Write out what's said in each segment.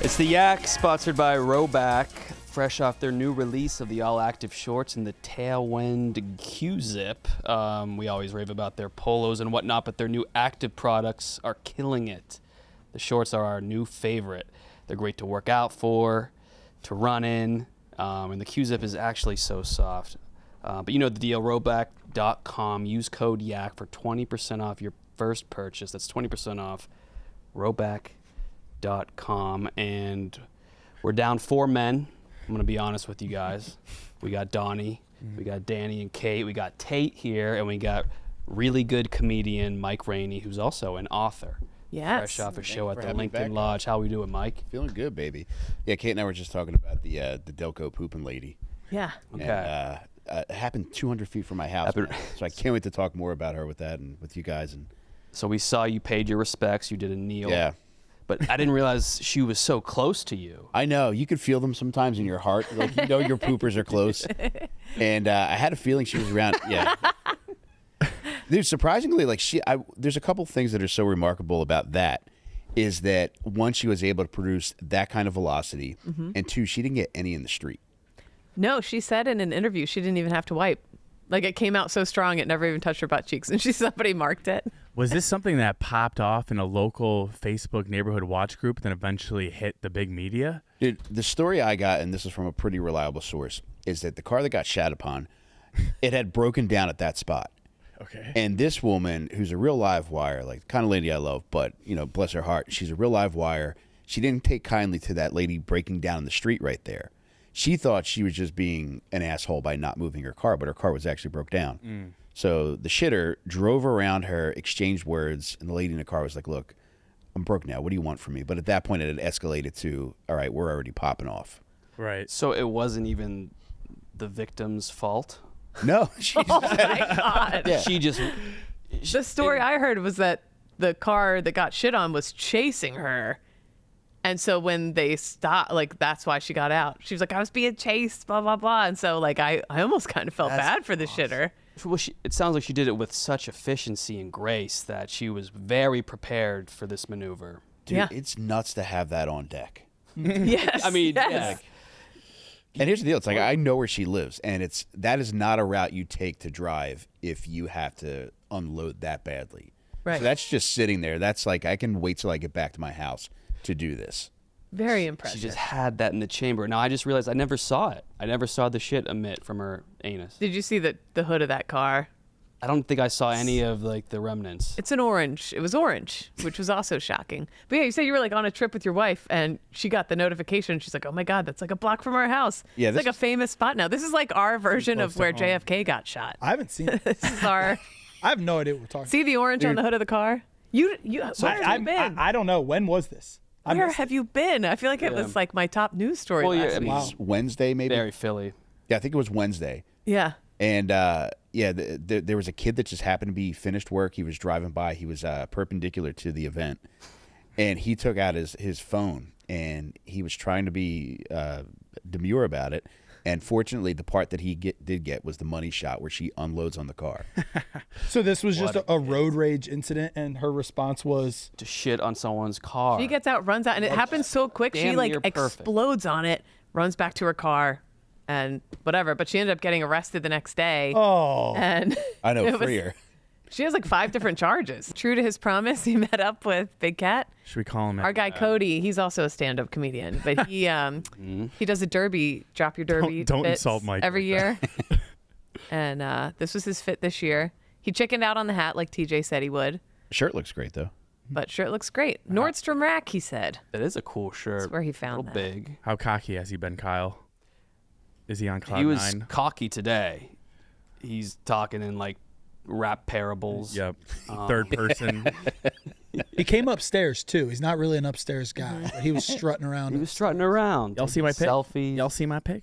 It's the Yak, sponsored by Rowback, fresh off their new release of the all-active shorts and the Tailwind Q-Zip. We always rave about their polos and whatnot, but their new active products are killing it. The shorts are our new favorite. They're great to work out for, to run in, and the Q-Zip is actually so soft. But you know the deal, rowback.com. Use code YAK for 20% off your first purchase. That's 20% off rowback.com. And we're down 4 men. I'm going to be honest with you guys. We got Donnie, we got Danny and Kate, we got Tate here, and we got really good comedian Mike Rainey, who's also an author. Yes. Fresh off a show at the Lincoln Lodge. How we doing, Mike? Feeling good, baby. Yeah, Kate and I were just talking about the Delco pooping lady. Yeah. Okay. And, it happened 200 feet from my house, man. So I can't wait to talk more about her with that and with you guys. And so we saw you paid your respects. You did a kneel. yeah. But I didn't realize she was so close to you. I know. You could feel them sometimes in your heart. Like, you know your poopers are close. And I had a feeling she was around. Yeah. Dude, surprisingly, like there's a couple things that are so remarkable about that is that, one, she was able to produce that kind of velocity, and two, she didn't get any in the street. No, she said in an interview she didn't even have to wipe. Like, it came out so strong it never even touched her butt cheeks, and somebody marked it. Was this something that popped off in a local Facebook neighborhood watch group then eventually hit the big media? Dude, the story I got, and this is from a pretty reliable source, is that the car that got shat upon, it had broken down at that spot. Okay. And this woman, who's a real live wire, like the kind of lady I love, but, you know, bless her heart, she's a real live wire. She didn't take kindly to that lady breaking down in the street right there. She thought she was just being an asshole by not moving her car, but her car was actually broke down. So the shitter drove around her, exchanged words, and the lady in the car was like, look, I'm broke now. What do you want from me? But at that point, it had escalated to, all right, we're already popping off. Right. So it wasn't even the victim's fault? No. She Oh, my God. Yeah. She just... The story I heard was that the car that got shit on was chasing her. And so when they stopped, like, that's why she got out. She was like, I was being chased, blah, blah, blah. And so, like, I almost kind of felt bad for the shitter. Well, it sounds like she did it with such efficiency and grace that she was very prepared for this maneuver. Dude, Yeah. it's nuts to have that on deck. Yes. I mean, yes. yeah. And here's the deal. It's like, I know where she lives, and that is not a route you take to drive if you have to unload that badly. Right. So that's just sitting there. That's like, I can wait till I get back to my house to do this. Very impressive. She just had that in the chamber. Now, I just realized I never saw it. I never saw the shit emit from her anus. Did you see the hood of that car? I don't think I saw any of, like, the remnants. It's an orange. It was orange, which was also shocking. But yeah, you said you were like on a trip with your wife and she got the notification. She's like, oh my God, that's like a block from our house. Yeah, it's like a famous spot now. This is like our version of where JFK got shot. I haven't seen it. This is our... I have no idea what we're talking See the orange on the hood of the car? Where have you been? I don't know. When was this? Where have you been? I feel like it was like my top news story last week. It was Wednesday, maybe? Very Philly. Yeah, I think it was Wednesday. Yeah. And, there was a kid that just happened to be finished work. He was driving by. He was perpendicular to the event. And he took out his phone, and he was trying to be demure about it. And fortunately, the part that he did get was the money shot where she unloads on the car. So this was just a road rage incident, and her response was To shit on someone's car. She gets out, runs out, and it happens so quick. She damn like near perfect. explodes on it, runs back to her car, and whatever. But she ended up getting arrested the next day. Oh. And I know, it was- freer. She has like 5 different charges. True to his promise, he met up with Big Cat. Should we call him? Our guy Cody, he's also a stand-up comedian, but he does a derby, drop your derby. Don't fits insult Mike every like year. And this was his fit this year. He chickened out on the hat like TJ said he would, Shirt looks great, though. but shirt looks great. Nordstrom Rack, he said. That is a cool shirt. That's where he A found little that. big. How cocky has he been, Kyle? Is he on cloud He was 9? cocky today. He's talking in, like, rap parables. Yep. Third person. he came upstairs too. He's not really an upstairs guy, but he was strutting around. He was strutting around. Y'all see my pic? Selfies. Y'all see my pic?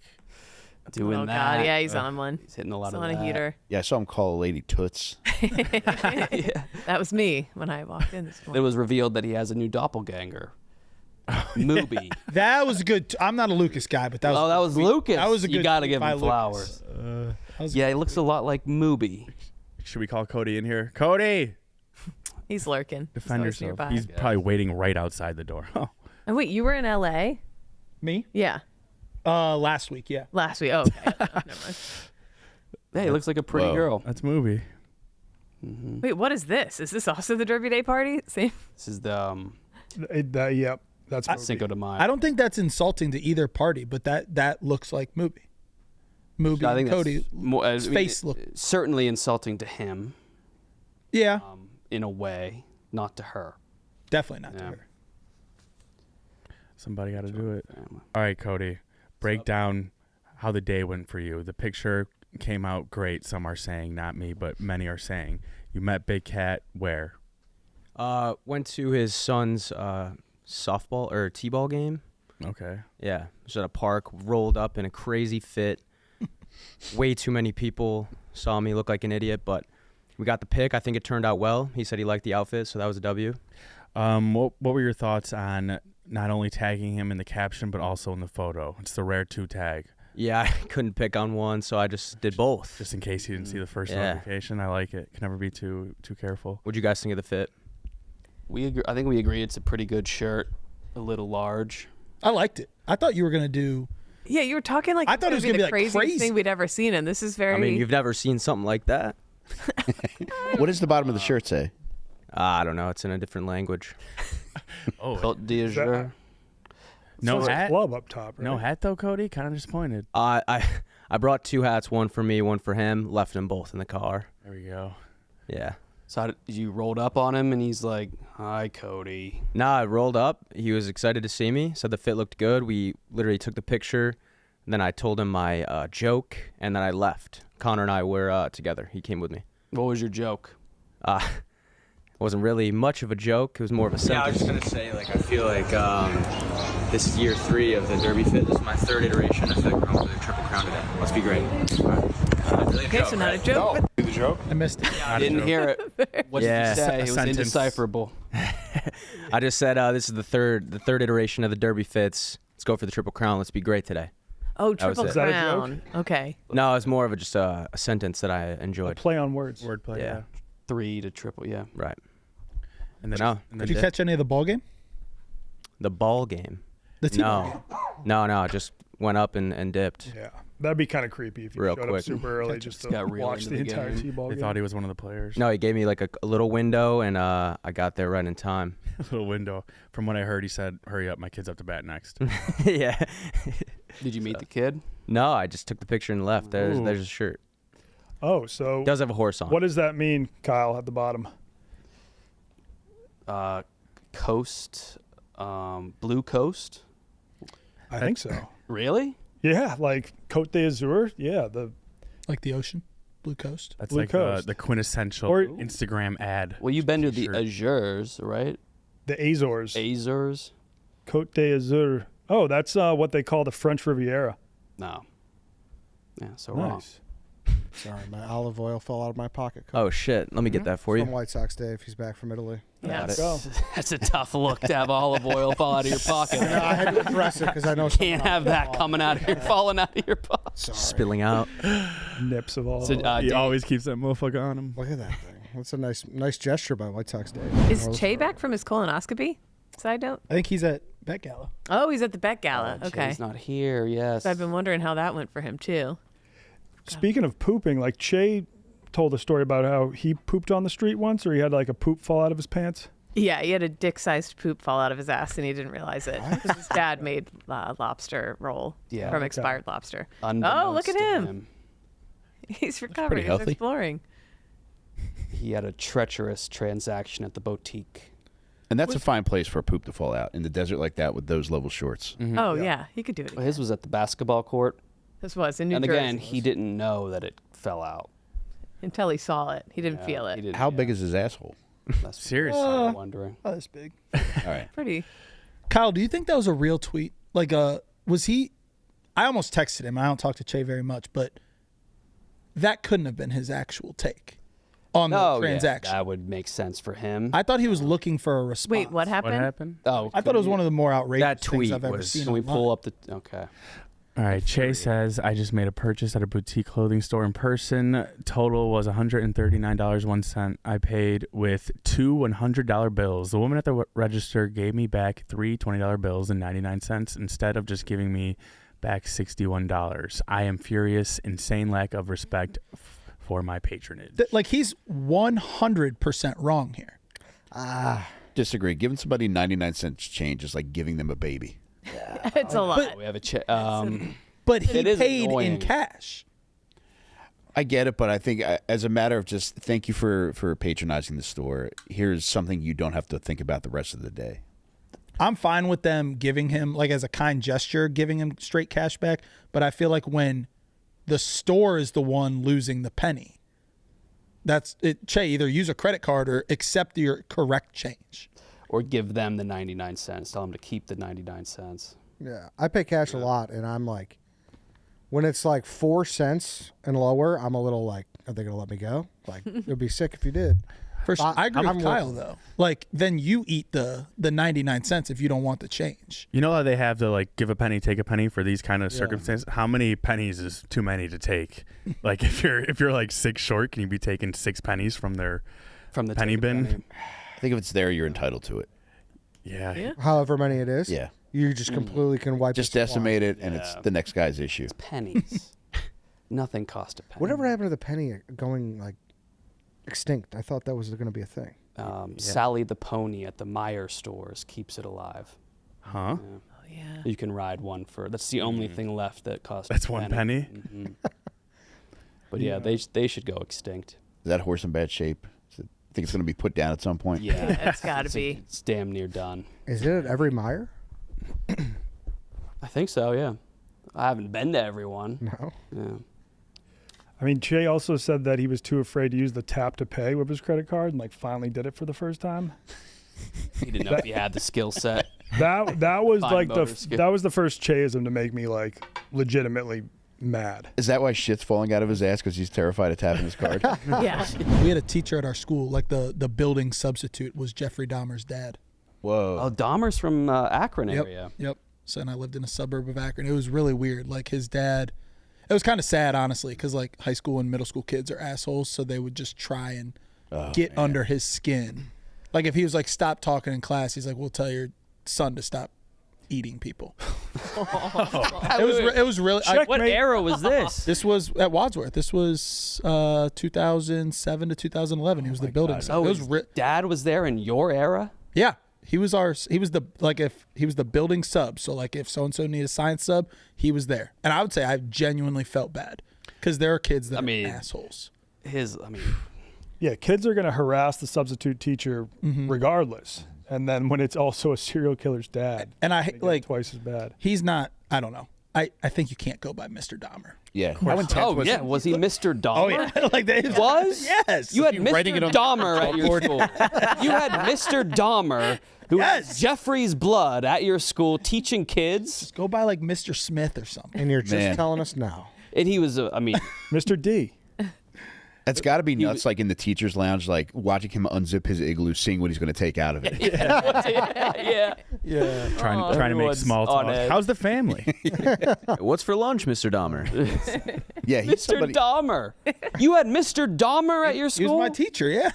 Doing Oh that. God, yeah, he's on one. He's hitting a lot He's of on that. a heater. Yeah, I saw him call a lady Toots. That was me when I walked in this It morning. was revealed that he has a new doppelganger. Mooby. That was good. I'm not a Lucas guy, but that was. Oh, that was Lucas. That was a good. You got to tweet give by him Lucas. flowers. Yeah, he looks a lot like Mooby. Should we call Cody in here? Cody! He's lurking. Defend always yourself. nearby. He's probably waiting right outside the door. Oh, And wait, you were in L.A.? Me? Yeah. Last week, yeah. Last week. Oh, okay. Never mind. Hey, looks like a pretty Whoa. girl. That's a movie. Wait, what is this? Is this also the Derby Day party? Same. This is the Yep, that's movie. Cinco de Mayo. I don't think that's insulting to either party, but that looks like movie. Movie. I think Cody. that's more, I mean, face look. certainly insulting to him Yeah, in a way, not to her. definitely not to Yeah. her. Somebody got to do it. All right, Cody. Break down how the day went for you. The picture came out great. Some are saying, not me, but many are saying. You met Big Cat where? Went to his son's softball or t-ball game. Okay. Yeah, was at a park, rolled up in a crazy fit. Way too many people saw me look like an idiot, but we got the pick. I think it turned out well. He said he liked the outfit, so that was a W. What were your thoughts on not only tagging him in the caption, but also in the photo? It's the rare 2 tag. Yeah, I couldn't pick on one, so I just did both. Just in case you didn't see the first Yeah. notification. I like it. Can never be too careful. What'd you guys think of the fit? I think we agree it's a pretty good shirt, a little large. I liked it. I thought you were gonna do. Yeah, you were talking like I thought it was gonna gonna be be, the like, craziest crazy. thing we'd ever seen, and this is very. I mean, you've never seen something like that. What does the bottom of the shirt say? I don't know. It's in a different language. Oh, Côte d'Azur. no It's a hat? club up top, right? No hat though, Cody? Kind of disappointed. I brought 2 hats, one for me, one for him. Left them both in the car. There we go. Yeah. So how did you rolled up on him and he's like, "Hi, Cody." Nah, I rolled up. He was excited to see me. Said the fit looked good. We literally took the picture. And then I told him my joke, and then I left. Connor and I were together. He came with me. What was your joke? It wasn't really much of a joke. It was more of a sentence. Yeah, I was just gonna say, like, I feel like this is year 3 of the Derby Fit. This is my 3rd iteration. I feel like we're going for the Triple Crown today. Must be great. Really okay, so not a joke. But Do the joke? I missed it. I didn't hear it. What Yeah. did you say? It was Sentence. indecipherable. I just said this is the third iteration of the Derby Fits. Let's go for the Triple Crown. Let's be great today. oh, That was Triple it. Is that a joke? Crown. Okay. No, it's more of just a sentence that I A enjoyed. play on words. Wordplay. Yeah. 3 to triple, yeah. Right. And then, No. and Did then you catch any of the ball game? The ball game. The team. No. Just went up and dipped. Yeah, that'd be kind of creepy if you Real showed quick. up super early just to Got real watch into the the entire game. T-ball they game. thought he was one of the players. No, he gave me like a little window, and I got there right in time. A little window. From what I heard, he said, "Hurry up, my kid's up to bat next." Yeah. Did you meet the kid? No, I just took the picture and left. There's Ooh. his shirt. Oh, so Does have a horse on. what does that mean, Kyle, at the bottom? Coast, Blue Coast. I think so. Really? Yeah, like Côte d'Azur. Yeah, Like the ocean, Blue Coast. That's Blue like Coast. the quintessential Or- Instagram ad. Well, you've been to the Shirt. Azures, right? the Azores. Azores? Côte d'Azur. Oh, that's what they call the French Riviera. No. Yeah, so wrong. Nice. Sorry, my olive oil fell out of my pocket. Cody. Oh shit! Let me get that for From you. White Sox Dave. He's back from Italy. Yeah. That's a tough look to have olive oil fall out of your pocket. No, I had to address it because I know Can't have that coming out of your, falling out of your pocket. Sorry. Spilling out. Nips of all. So, He Dave, always keeps that motherfucker on him. Look at that thing. That's a nice gesture by White Sox Dave. Is Cheah back from his colonoscopy? Side note. I think he's at Met Gala. Oh, he's at the Met Gala. Okay. He's not here. Yes. So I've been wondering how that went for him too. Speaking of pooping, like Cheah told a story about how he pooped on the street once, or he had like a poop fall out of his pants. Yeah, he had a dick-sized poop fall out of his ass, and he didn't realize it because his dad made lobster roll Yeah. from Okay. expired lobster. Unbeknownst Oh, look at to him. He's recovered. pretty He's healthy. exploring. He had a treacherous transaction at the boutique. And that's a fine place for a poop to fall out in the desert like that with those level shorts. Oh yeah, he could do it. Well, Again. his was at the basketball court. This was in New And Jersey. again, he didn't know that it fell out. Until he saw it, he didn't feel He it. didn't- How yeah, big is his asshole? That's Seriously. what I'm wondering. Oh, that's big. All right. Pretty. Kyle, do you think that was a real tweet? Like, was he? I almost texted him. I don't talk to Cheah very much, but that couldn't have been his actual take on the Oh, transaction. yeah, that would make sense for him. I thought he was looking for a response. Wait, what happened? What happened? Oh, I thought it was one of the more outrageous That things tweet I've ever was- seen. Can we online. pull up the? Okay. All right, Cheah says, I just made a purchase at a boutique clothing store in person. Total was $139.01. I paid with two $100 bills. The woman at the register gave me back three $20 bills and 99 cents instead of just giving me back $61. I am furious. Insane lack of respect for my patronage. Like, he's 100% wrong here. Disagree. Giving somebody 99 cents change is like giving them a baby. It's a lot. We have a But he It is paid annoying. in cash. I get it, but I think as a matter of just thank you for patronizing the store, here's something you don't have to think about the rest of the day. I'm fine with them giving him, like, as a kind gesture, giving him straight cash back. But I feel like when the store is the one losing the penny, that's it. Cheah, either use a credit card or accept your correct change. or give them the 99 cents. Tell them to keep the 99 cents. Yeah, I pay cash a lot, and I'm like, when it's like 4 cents and lower, I'm a little like, are they gonna let me go? Like, it'd be sick if you did. First, I agree I'm with Kyle though. Like, then you eat the 99 cents if you don't want the change. You know how they have the like give a penny, take a penny for these kind of circumstances? How many pennies is too many to take? Like if you're like 6 short, can you be taking 6 pennies from the penny bin? I think if it's there, you're entitled to it. Yeah. However many it is. Yeah. You just completely can wipe Just the supply. decimate it, and it's the next guy's issue. Pennies. Nothing cost a penny. Whatever happened to the penny going like extinct? I thought that was going to be a thing. Sally the pony at the Meyer stores keeps it alive. Huh? Oh, yeah. You can ride one for. That's the only thing left that costs. That's a 1 penny? Mhm. But yeah, they should go extinct. Is that horse in bad shape? I think it's going to be put down at some point. Yeah, It's got to be. it's damn near done. Is it at every Meyer? I think so. Yeah, I haven't been to everyone. No. Yeah. I mean, Cheah also said that he was too afraid to use the tap to pay with his credit card, and like finally did it for the first time. He didn't know if he had the skill set. That was Fine like motor skill. that was the first Cheahism to make me like legitimately mad. Is that why shit's falling out of his ass because he's terrified of tapping his card? Yeah. We had a teacher at our school, like the building substitute was Jeffrey Dahmer's dad. Whoa. Oh, Dahmer's from Akron area. Yep. So, and I lived in a suburb of Akron. It was really weird. Like, his dad, it was kind of sad, honestly, because like high school and middle school kids are assholes, so they would just try and get under his skin. Like, if he was like, stop talking in class, he's like, we'll tell your son to stop eating people. It was really. What era was this? This was at Wadsworth. This was 2007 to 2011. He was the building. Oh, it was his dad was there in your era? Yeah, he was the building sub. So like if so and so needed a science sub, he was there. And I would say I genuinely felt bad because there are kids that are assholes. Yeah, kids are going to harass the substitute teacher regardless. And then when it's also a serial killer's dad, and I they get like twice as bad. He's not. I don't know. I think you can't go by Mr. Dahmer. Yeah. Was he Mr. Dahmer? Oh yeah, like that Was? Yes. You had writing Mr. it on Dahmer at your school. You had Mr. Dahmer, who has Jeffrey's blood at your school, teaching kids. Just go by like Mr. Smith or something. And you're just telling us now. And he was, Mr. D. That's got to be nuts, like in the teacher's lounge, like watching him unzip his igloo, seeing what he's going to take out of it. yeah. Trying to make Everyone's small on talk. edge. How's the family? What's for lunch, Mr. Dahmer? Yeah, he's Mr. somebody. Dahmer. You had Mr. Dahmer at your He school? was my teacher. Yeah.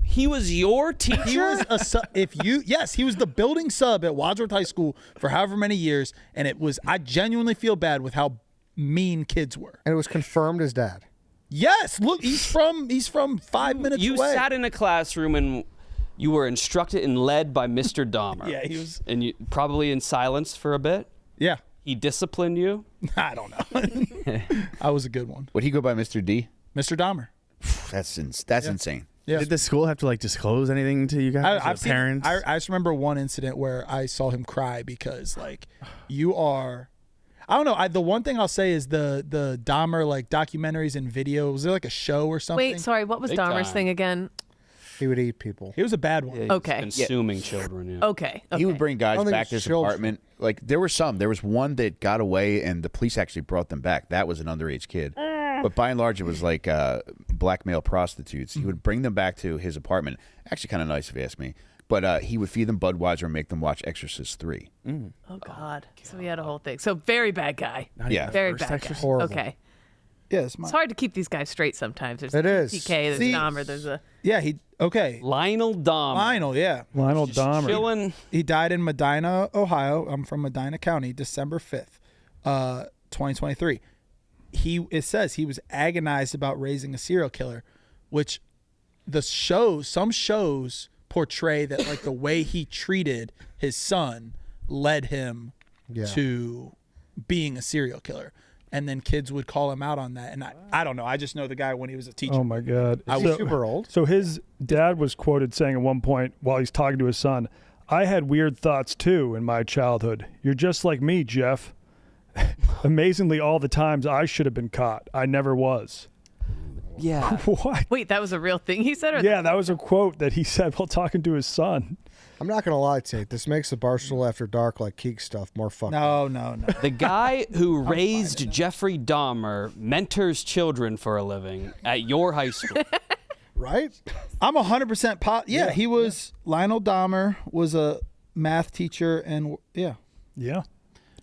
He was your teacher? He was a sub. He was the building sub at Wadsworth High School for however many years, and it was. I genuinely feel bad with how mean kids were. And it was confirmed as dad. Yes, look, he's from 5 minutes You away. sat in a classroom and you were instructed and led by Mr. Dahmer. Yeah, he was. And you probably in silence for a bit. Yeah, He disciplined you. I don't know. I was a good one, Would he go by Mr. D? Mr. Dahmer. That's insane. Yeah. Did the school have to like disclose anything to you guys? I've seen, parents? I just remember one incident where I saw him cry because like you are. I don't know. The one thing I'll say is the Dahmer like documentaries and video. Was there like a show or something? Wait, sorry. What was Big Dahmer's time. thing again? He would eat people. He was a bad one. Yeah, he Okay. was consuming children. Yeah. Okay. He would bring guys I don't think back to it's his children. apartment. Like there were some. There was one that got away, and the police actually brought them back. That was an underage kid. But by and large, it was like black male prostitutes. He would bring them back to his apartment. Actually, kind of nice if you ask me. But he would feed them Budweiser and make them watch Exorcist 3. Oh God. So he had a whole thing. So very bad guy. Yeah. Very First bad guy. Exorcist? Horrible. Okay. Yeah, It's hard to keep these guys straight sometimes. There's It is. TK, there's See- Dahmer, there's a yeah. Okay. Lionel Dahmer. Lionel, yeah. Lionel Dahmer. Chilling. He died in Medina, Ohio. I'm from Medina County, December 5th, 2023. It says he was agonized about raising a serial killer, which some shows portray that like the way he treated his son led him to being a serial killer. And then kids would call him out on that. And I don't know. I just know the guy when he was a teacher. Oh my God. Is he super old? So his dad was quoted saying at one point while he's talking to his son, "I had weird thoughts too in my childhood. You're just like me, Jeff. Amazingly, all the times I should have been caught, I never was." Yeah. What? Wait, that was a real thing he said? Or Yeah, that was a quote that he said while talking to his son. I'm not gonna lie, Tate. This makes the Barstool After Dark like Keek stuff more fucked up. No. The guy who raised Jeffrey Dahmer mentors children for a living at your high school. Right? I'm 100% Yeah, he was. Lionel Dahmer was a math teacher, and yeah,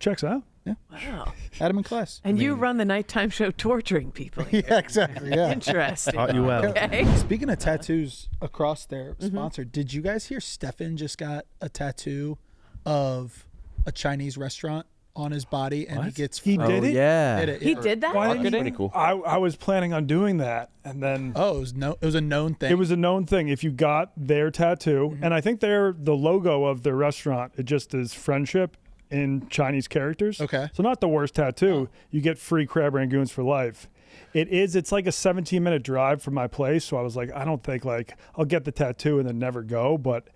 Checks out. Wow. had him in class. And you run the nighttime show torturing people. Yeah, exactly. Yeah. Interesting. Taught you well. Okay. Speaking of tattoos across their sponsor, did you guys hear Stefan just got a tattoo of a Chinese restaurant on his body, and he gets He Oh, did it? yeah. did it. He did that? Why didn't Pretty cool. I was planning on doing that, and then Oh, it was a known thing. it was a known thing. If you got their tattoo, and I think they're the logo of their restaurant, it just is friendship in Chinese characters. Okay. So not the worst tattoo. You get free crab rangoons for life. It's like a 17-minute drive from my place. So I was like, I don't think like I'll get the tattoo and then never go. But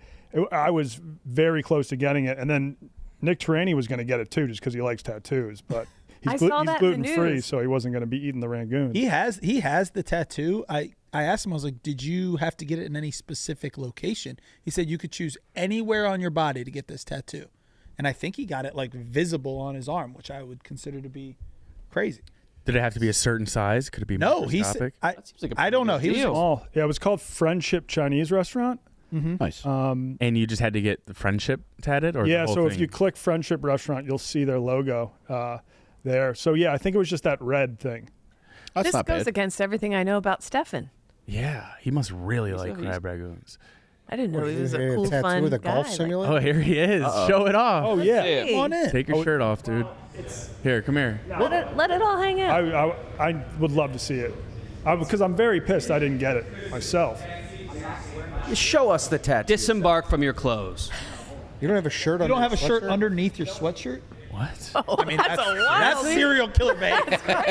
I was very close to getting it. And then Nick Rainey was going to get it too, just because he likes tattoos. But I he's, saw he's that in the gluten free, news. so he wasn't going to be eating the rangoons. He has the tattoo. I asked him, I was like, did you have to get it in any specific location? He said you could choose anywhere on your body to get this tattoo. And I think he got it like visible on his arm, which I would consider to be crazy. Did it have to be a certain size? Could it be No, he microscopic? said, seems like a I don't know. pretty He good was deal. Oh, yeah, it was called Friendship Chinese Restaurant. Nice. And you just had to get the friendship tatted, or Yeah, the whole so if thing? you click Friendship Restaurant, you'll see their logo there. So yeah, I think it was just that red thing. That's This not goes bad. against everything I know about Stefan. Yeah, he must really like he's- crab rangoons. I didn't know he was a He had cool, tattoo fun with a guy. golf like- simulator. Oh, here he is. Show it off. Oh yeah, Hey, on in. Take your shirt off, dude. Here, come here. let it all hang out. I would love to see it, because I'm very pissed I didn't get it myself. Show us the tattoo. Disembark from your clothes. You don't have a shirt on. You don't have a your shirt sweatshirt? underneath your sweatshirt? What? I mean, that's a wild that's serial killer, man.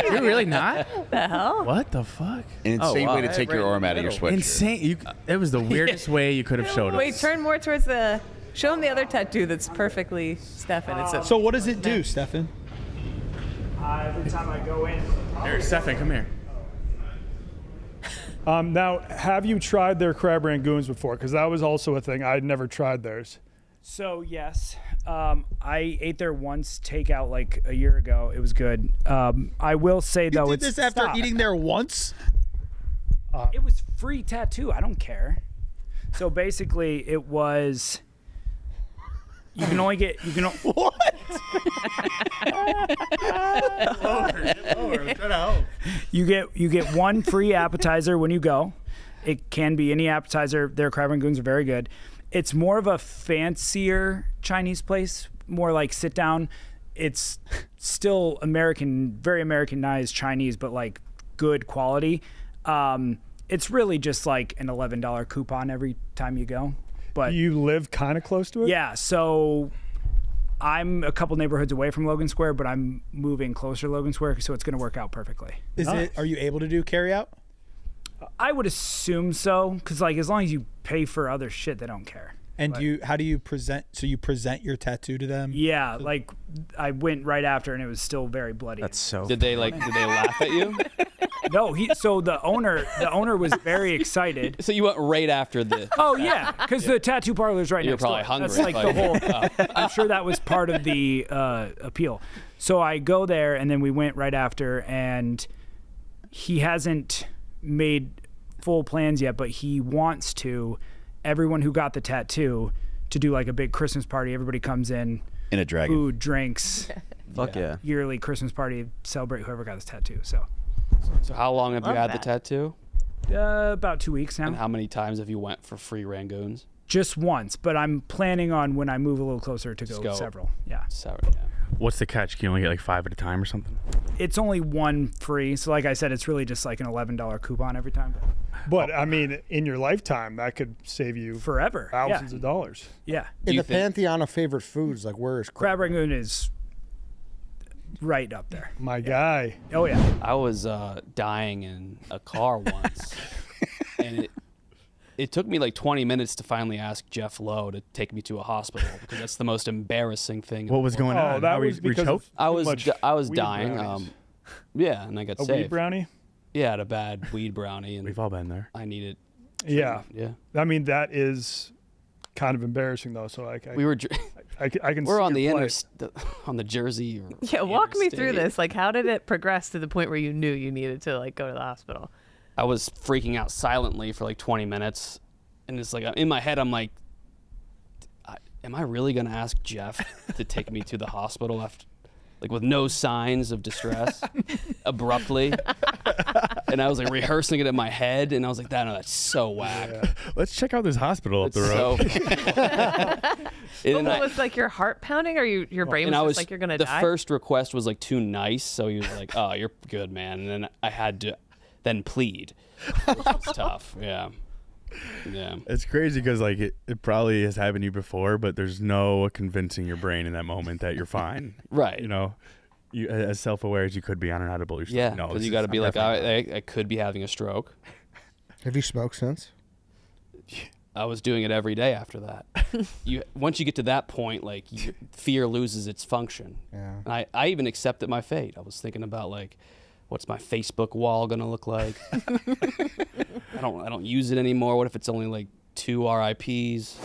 You're really not? the hell? What the fuck? An insane wow. way to take your arm out of your sweatshirt. Insane. It was the weirdest way you could have showed us. Wait, turn more towards the. Show him the other tattoo that's perfectly Stefan. It's a. So what does it do, Stefan? Every time I go in, Here, Stefan, come here. Now, have you tried their crab rangoons before? Because that was also a thing. I'd never tried theirs. so yes, I ate there once takeout like a year ago. It was good. I will say You though, did this after Stop. eating there once? It was free tattoo. I don't care. So basically, it was. You can only get. You can. What? You get one free appetizer when you go. It can be any appetizer. Their crab rangoons are very good. It's more of a fancier Chinese place, more like sit down. It's still American, very Americanized Chinese, but like good quality. It's really just like an $11 coupon every time you go. But You live kind of close to it? yeah, so I'm a couple neighborhoods away from Logan Square, but I'm moving closer to Logan Square, so it's going to work out perfectly. Are you able to do carry out? I would assume so, because like as long as you pay for other shit, they don't care. And how do you present? So you present your tattoo to them? Yeah, like I went right after, and it was still very bloody. That's so. Did they laugh at you? No, so the owner was very excited. So you went right after the. Oh yeah, because the tattoo parlor's right You're next probably door. hungry. That's like the whole. I'm sure that was part of the appeal. So I go there, and then we went right after, and he hasn't made full plans yet, but he wants to. everyone who got the tattoo to do like a big Christmas party. Everybody comes in a dragon. Food, drinks. Fuck yeah. Yearly Christmas party, celebrate whoever got this tattoo. So how long have you had the tattoo? About 2 weeks now. And how many times have you went for free Rangoons? Just once, but I'm planning on when I move a little closer to go several. Yeah. Several, yeah. What's the catch? Can you only get like 5 at a time or something? It's only one free. So like I said, it's really just like an $11 coupon every time. But I mean, in your lifetime, that could save you forever thousands of dollars. Yeah. In the pantheon of favorite foods, like where is crab rangoon is right up there. My guy. Oh yeah. I was dying in a car once, and it took me like 20 minutes to finally ask Jeff Lowe to take me to a hospital because that's the most embarrassing thing. What was going on? That was because I was weed dying. brownies. Yeah, and I got a saved. weed brownie. Yeah, I had a bad weed brownie, and we've all been there. I needed. Yeah. Yeah. I mean, that is kind of embarrassing though. So we were. I can. We're on the on the Jersey. Yeah, walk me through this. Like, how did it progress to the point where you knew you needed to like go to the hospital? I was freaking out silently for like 20 minutes, and it's like in my head, I'm like, "Am I really gonna ask Jeff to take me to the hospital after, like, with no signs of distress, abruptly?" And I was like rehearsing it in my head, and I was like, "That's so whack." Yeah. Let's check out this hospital up the road. But what was like your heart pounding, or your brain was just like you're gonna die? The first request was like too nice, so he was like, "Oh, you're good, man." And then I had to then plead, which was tough. Yeah. Yeah. It's crazy because like it probably has happened to you before, but there's no convincing your brain in that moment that you're fine. Right. You know, you as self-aware as you could be on an edible. You're yeah. Because you got to be like, I could be having a stroke. Have you smoked since? I was doing it every day after that. Once you get to that point, like fear loses its function. Yeah. And I even accepted my fate. I was thinking about like, what's my Facebook wall gonna look like? I don't use it anymore. What if it's only like 2 RIPs?